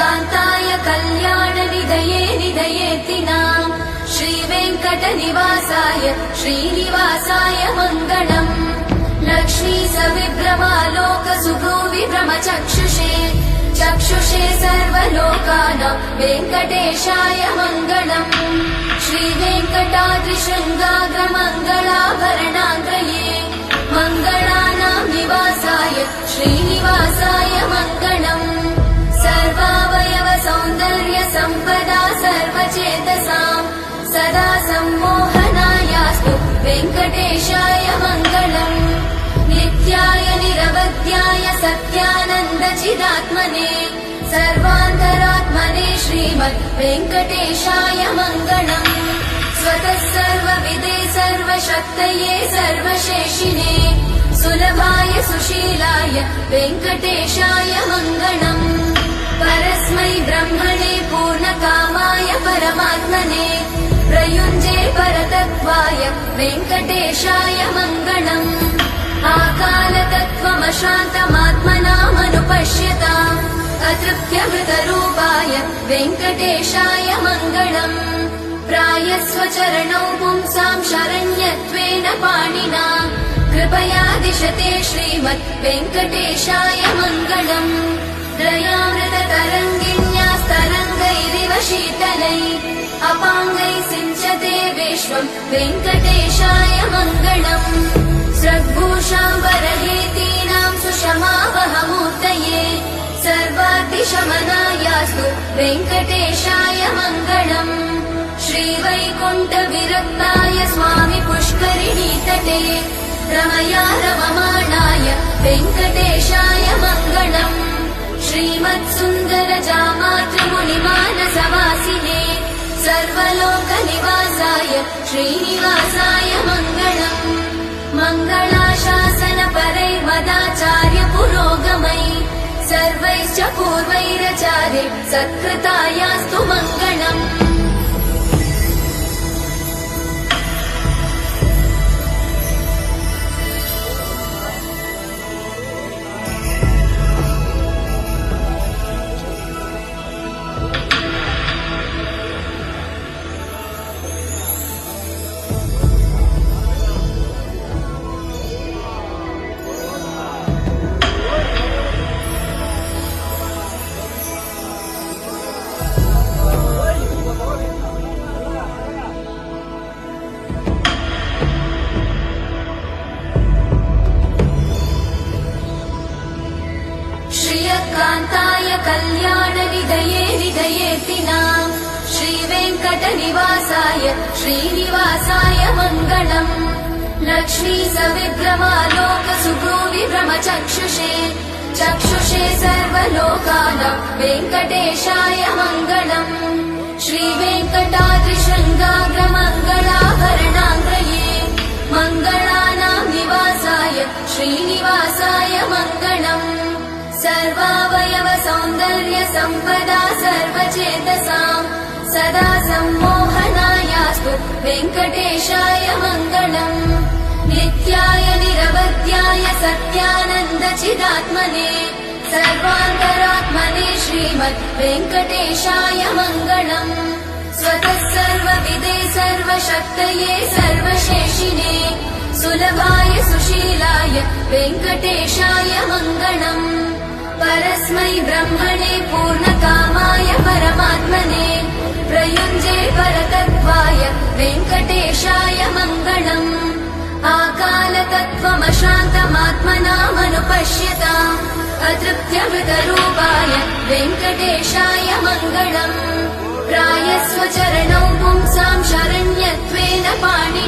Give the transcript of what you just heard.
श्रियकान्ताय कल्याणनिधये निधयेतिनाम् श्रीवेङ्कटनिवासाय श्रीनिवासाय मङ्गलम् लक्ष्मी सविभ्रमालोकसुभ्रूविभ्रमचक्षुषे चक्षुषे सर्वलोकानां वेङ्कटेशाय मङ्गलम् श्रीवेङ्कटाद्रिशृङ्गाग्रमङ्गलाभरणाग्रये मङ्गलानां निवासाय श्रीनिवासाय मङ्गलम् सर्वावयव सौन्दर्य सम्पदा सर्वचेतसां सदा सम्मोहनायास्तु वेङ्कटेशाय मङ्गलम् नित्याय निरवध्याय सत्यानन्दचिदात्मने सर्वान्तरात्मने श्रीमद् वेङ्कटेशाय मङ्गलम् स्वतः सर्वविदे सर्वशक्तये सर्वशेषिणे सुलभाय सुशीलाय वेङ्कटेशाय मङ्गलम् परस्मै ब्रह्मणे पूर्णकामाय परमात्मने प्रयुञ्जे परतत्त्वाय वेङ्कटेशाय मङ्गलम् आकालतत्त्वमशान्तमात्मनामनुपश्यताम् अतृप्त्यमृतरूपाय वेङ्कटेशाय मङ्गलम् प्रायस्वचरणौ पुंसां शरण्यत्वेन पाणिना कृपया दिशते श्रीमद् वेङ्कटेशाय मङ्गलम् दयामृततरङ्गिण्यास्तरङ्गैरिव शीतलैः अपाङ्गैः सिञ्चते विश्वम् वेङ्कटेशाय मङ्गलम् स्रग्भूषाम्बरहेतीनां सुषमावहमूर्तये सर्वाद्रिशमनायास्तु वेङ्कटेशाय मङ्गलम् श्रीवैकुण्ठविरक्ताय स्वामि पुष्करिणीतटे रमया रममाणाय वेङ्कटेशाय मङ्गलम् श्रीमत्सुन्दरजामातृमुनिमानसवासिने सर्वलोकनिवासाय श्रीनिवासाय मङ्गलम् मङ्गलाशासनपरैर्मदाचार्य पुरोगमै सर्वैश्च पूर्वैरचार्य सत्कृतायास्तु मङ्गलम् श्रियकान्ताय कल्याणनिधये निधयेतिनाम् श्रीवेङ्कटनिवासाय श्रीनिवासाय मङ्गलम् लक्ष्मी सविभ्रमालोकसुभ्रूविभ्रमचक्षुषे चक्षुषे सर्वलोकानां वेङ्कटेशाय मङ्गलम् श्रीवेङ्कटाद्रिशृङ्गाग्रमङ्गलाभरणाग्रये मङ्गलानां निवासाय श्रीनिवासाय मङ्गलम् सर्वावयव सौन्दर्य सम्पदा सर्वचेतसां सदा सम्मोहनायास्तु वेङ्कटेशाय मङ्गलम् नित्याय निरवध्याय सत्यानन्दचिदात्मने सर्वान्तरात्मने श्रीमद् वेङ्कटेशाय मङ्गलम् स्वतः सर्वविदे सर्वशक्तये सर्वशेषिणे सुलभाय सुशीलाय वेङ्कटेशाय मङ्गलम् परस्मै ब्रह्मणे पूर्णकामाय परमात्मने प्रयुञ्जे परतत्त्वाय वेङ्कटेशाय मङ्गलम् आकालतत्त्वमशान्तमात्मनामनुपश्यताम् अतृप्त्यमृतरूपाय वेङ्कटेशाय मङ्गलम् प्रायस्वचरणौ पुंसां शरण्यत्वेन पाणिना